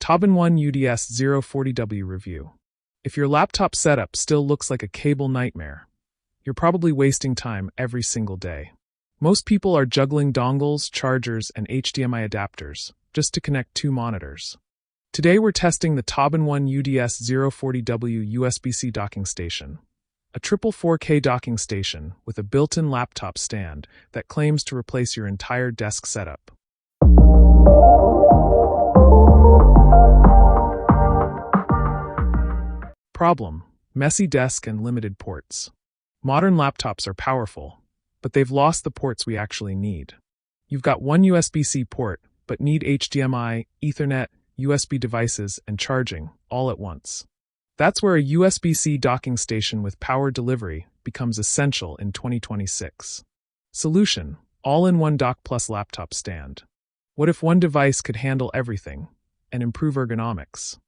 TobenOne UDS040W review. If your laptop setup still looks like a cable nightmare, you're probably wasting time every single day. Most people are juggling dongles, chargers, and HDMI adapters just to connect two monitors. Today we're testing the TobenOne UDS040W USB-C docking station, a triple 4K docking station with a built-in laptop stand that claims to replace your entire desk setup. Problem: messy desk and limited ports. Modern laptops are powerful, but they've lost the ports we actually need. You've got one USB-C port, but need HDMI, Ethernet, USB devices, and charging all at once. That's where a USB-C docking station with power delivery becomes essential in 2026. Solution: all-in-one dock plus laptop stand. What if one device could handle everything and improve ergonomics?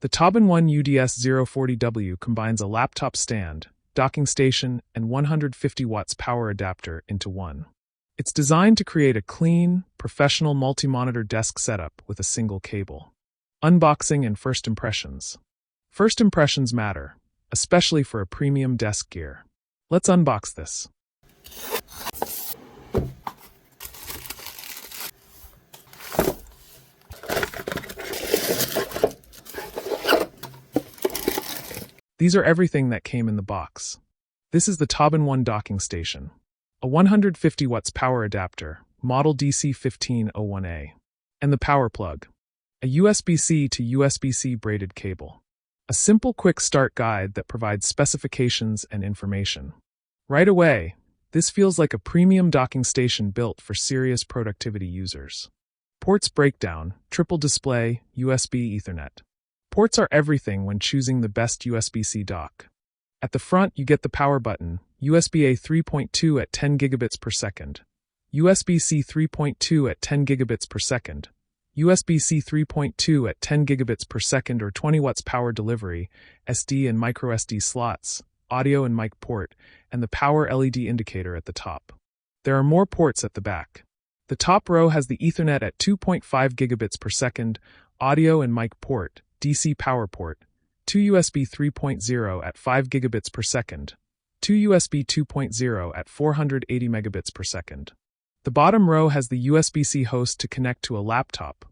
The TobenOne UDS040W combines a laptop stand, docking station, and 150 watts power adapter into one. It's designed to create a clean, professional multi-monitor desk setup with a single cable. Unboxing and first impressions. First impressions matter, especially for a premium desk gear. Let's unbox this. These are everything that came in the box. This is the TobenOne docking station, a 150 watts power adapter, model DC1501A, and the power plug, a USB-C to USB-C braided cable. A simple quick start guide that provides specifications and information. Right away, this feels like a premium docking station built for serious productivity users. Ports breakdown, triple display, USB Ethernet. Ports are everything when choosing the best USB-C dock. At the front, you get the power button, USB-A 3.2 at 10 gigabits per second, USB-C 3.2 at 10 gigabits per second, USB-C 3.2 at 10 gigabits per second or 20 watts power delivery, SD and microSD slots, audio and mic port, and the power LED indicator at the top. There are more ports at the back. The top row has the Ethernet at 2.5 gigabits per second, audio and mic port, DC power port, 2 USB 3.0 at 5 gigabits per second, 2 USB 2.0 at 480 megabits per second. The bottom row has the USB-C host to connect to a laptop,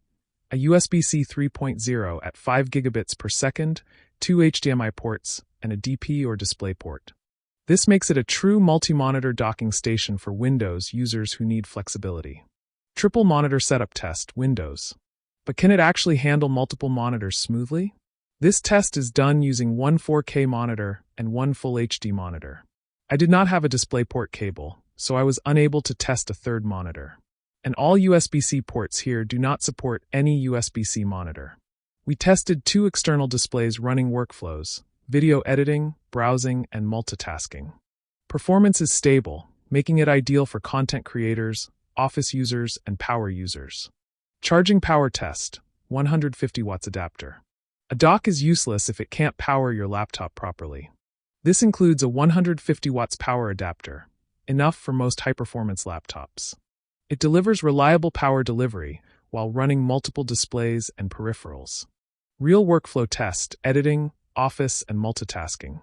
a USB-C 3.0 at 5 gigabits per second, 2 HDMI ports, and a DP or display port. This makes it a true multi-monitor docking station for Windows users who need flexibility. Triple monitor setup test, Windows. But can it actually handle multiple monitors smoothly? This test is done using one 4K monitor and one full HD monitor. I did not have a DisplayPort cable, so I was unable to test a third monitor. And all USB-C ports here do not support any USB-C monitor. We tested two external displays running workflows, video editing, browsing, and multitasking. Performance is stable, making it ideal for content creators, office users, and power users. Charging power test, 150 watts adapter. A dock is useless if it can't power your laptop properly. This includes a 150 watts power adapter, enough for most high-performance laptops. It delivers reliable power delivery while running multiple displays and peripherals. Real workflow test, editing, office, and multitasking.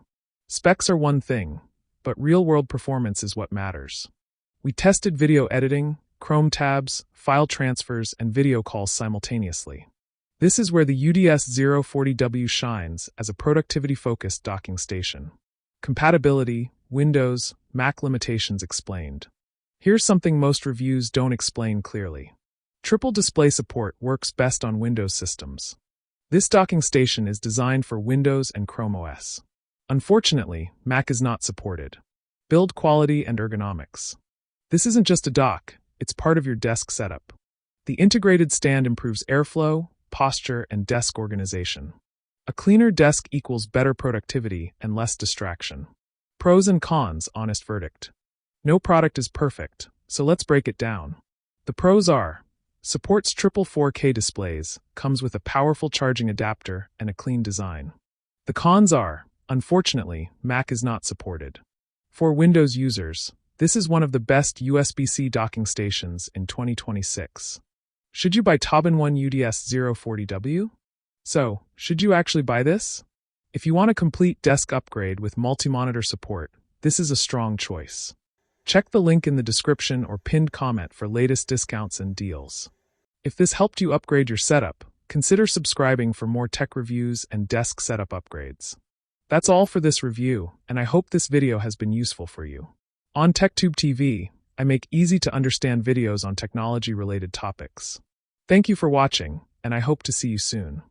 Specs are one thing, but real-world performance is what matters. We tested video editing, Chrome tabs, file transfers, and video calls simultaneously. This is where the UDS040W shines as a productivity-focused docking station. Compatibility, Windows, Mac limitations explained. Here's something most reviews don't explain clearly. Triple display support works best on Windows systems. This docking station is designed for Windows and Chrome OS. Unfortunately, Mac is not supported. Build quality and ergonomics. This isn't just a dock, it's part of your desk setup. The integrated stand improves airflow, posture, and desk organization. A cleaner desk equals better productivity and less distraction. Pros and cons, honest verdict. No product is perfect, so let's break it down. The pros are: supports triple 4K displays, comes with a powerful charging adapter and a clean design. The cons are: unfortunately, Mac is not supported. For Windows users, this is one of the best USB-C docking stations in 2026. Should you buy TobenOne UDS040W? So, should you actually buy this? If you want a complete desk upgrade with multi-monitor support, this is a strong choice. Check the link in the description or pinned comment for latest discounts and deals. If this helped you upgrade your setup, consider subscribing for more tech reviews and desk setup upgrades. That's all for this review, and I hope this video has been useful for you. On TechTube TV, I make easy-to-understand videos on technology-related topics. Thank you for watching, and I hope to see you soon.